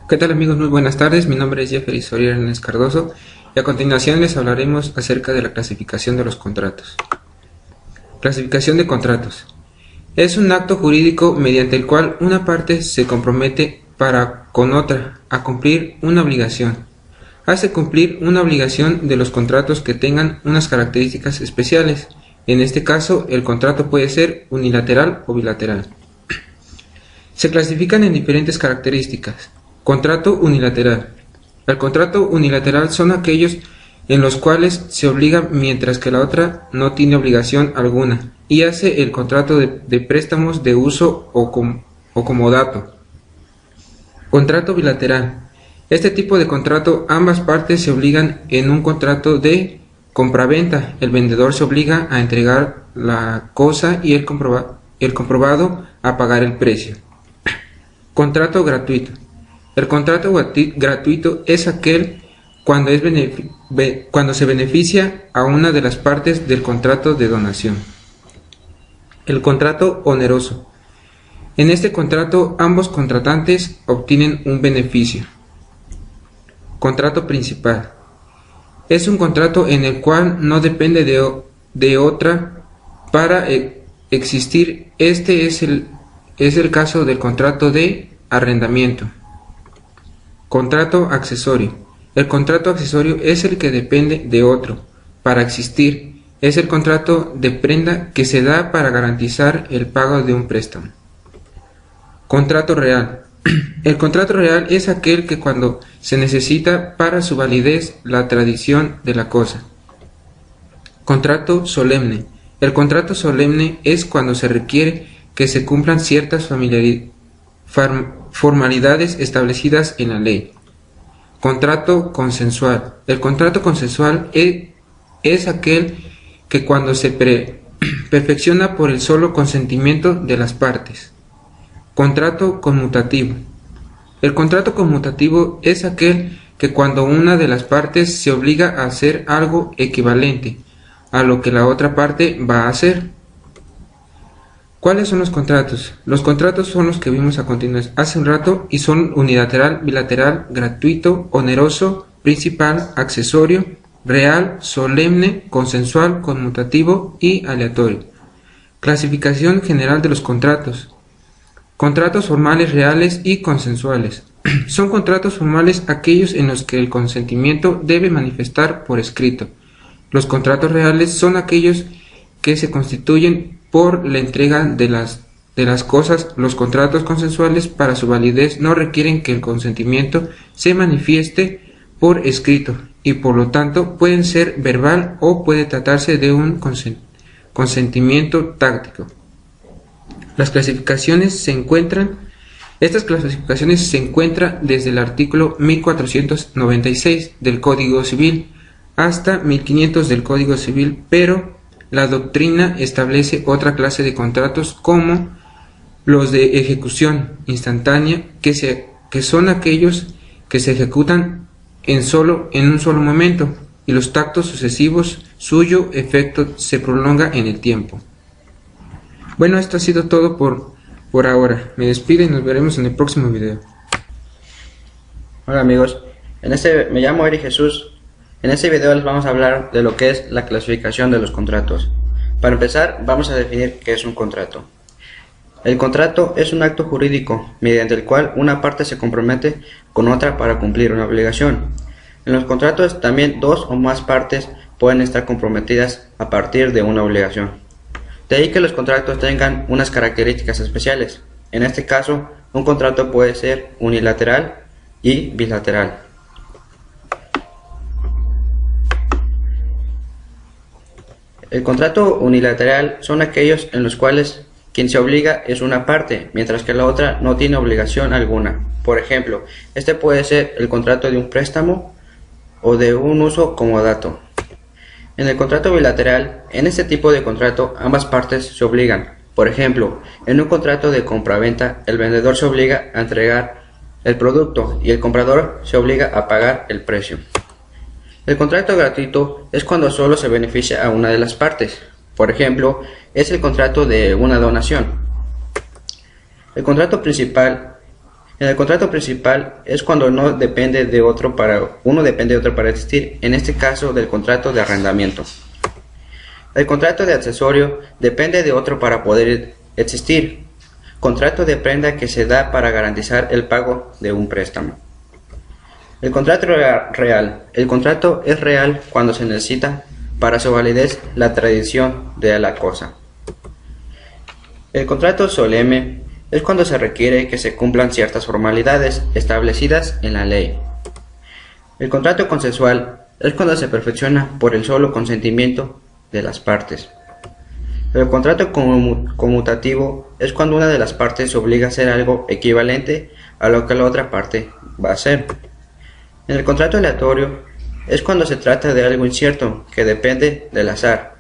¿Qué tal amigos? Muy buenas tardes, mi nombre es Jeffrey Soria Hernández Cardoso y a continuación les hablaremos acerca de la clasificación de los contratos. Clasificación de contratos. Es un acto jurídico mediante el cual una parte se compromete para con otra a cumplir una obligación. Hace cumplir una obligación de los contratos que tengan unas características especiales. En este caso, el contrato puede ser unilateral o bilateral. Se clasifican en diferentes características. Contrato unilateral. El contrato unilateral son aquellos en los cuales se obliga mientras que la otra no tiene obligación alguna y hace el contrato de préstamos de uso o comodato. Contrato bilateral. Este tipo de contrato ambas partes se obligan en un contrato de compraventa. El vendedor se obliga a entregar la cosa y el comprobado a pagar el precio. Contrato gratuito. El contrato gratuito es aquel cuando se beneficia a una de las partes del contrato de donación. El contrato oneroso. En este contrato ambos contratantes obtienen un beneficio. Contrato principal. Es un contrato en el cual no depende de otra para existir. Este es el caso del contrato de arrendamiento. Contrato accesorio. El contrato accesorio es el que depende de otro para existir. Es el contrato de prenda que se da para garantizar el pago de un préstamo. Contrato real. El contrato real es aquel que cuando se necesita para su validez la tradición de la cosa. Contrato solemne. El contrato solemne es cuando se requiere que se cumplan ciertas formalidades establecidas en la ley. Contrato consensual. El contrato consensual es aquel que cuando se perfecciona por el solo consentimiento de las partes. Contrato conmutativo. El contrato conmutativo es aquel que cuando una de las partes se obliga a hacer algo equivalente a lo que la otra parte va a hacer. ¿Cuáles son los contratos? Los contratos son los que vimos a continuación hace un rato y son unilateral, bilateral, gratuito, oneroso, principal, accesorio, real, solemne, consensual, conmutativo y aleatorio. Clasificación general de los contratos. Contratos formales reales y consensuales. Son contratos formales aquellos en los que el consentimiento debe manifestar por escrito. Los contratos reales son aquellos que se constituyen por la entrega de las cosas. Los contratos consensuales para su validez no requieren que el consentimiento se manifieste por escrito y por lo tanto pueden ser verbal o puede tratarse de un consentimiento táctico. Estas clasificaciones se encuentran desde el artículo 1496 del Código Civil hasta 1500 del Código Civil, pero la doctrina establece otra clase de contratos como los de ejecución instantánea, que son aquellos que se ejecutan en un solo momento y los tactos sucesivos, suyo efecto se prolonga en el tiempo. Bueno, esto ha sido todo por ahora. Me despido y nos veremos en el próximo video. Hola amigos, me llamo Eric Jesús. En este video les vamos a hablar de lo que es la clasificación de los contratos. Para empezar, vamos a definir qué es un contrato. El contrato es un acto jurídico mediante el cual una parte se compromete con otra para cumplir una obligación. En los contratos también dos o más partes pueden estar comprometidas a partir de una obligación. De ahí que los contratos tengan unas características especiales. En este caso, un contrato puede ser unilateral y bilateral. El contrato unilateral son aquellos en los cuales quien se obliga es una parte, mientras que la otra no tiene obligación alguna. Por ejemplo, este puede ser el contrato de un préstamo o de un uso comodato. En el contrato bilateral, en este tipo de contrato, ambas partes se obligan. Por ejemplo, en un contrato de compraventa, el vendedor se obliga a entregar el producto y el comprador se obliga a pagar el precio. El contrato gratuito es cuando solo se beneficia a una de las partes. Por ejemplo, es el contrato de una donación. El contrato principal En el contrato principal es cuando uno depende de otro para existir, en este caso del contrato de arrendamiento. El contrato de accesorio depende de otro para poder existir. Contrato de prenda que se da para garantizar el pago de un préstamo. El contrato real. El contrato es real cuando se necesita para su validez la tradición de la cosa. El contrato solemne es cuando se requiere que se cumplan ciertas formalidades establecidas en la ley. El contrato consensual es cuando se perfecciona por el solo consentimiento de las partes. El contrato conmutativo es cuando una de las partes se obliga a hacer algo equivalente a lo que la otra parte va a hacer. En el contrato aleatorio es cuando se trata de algo incierto que depende del azar,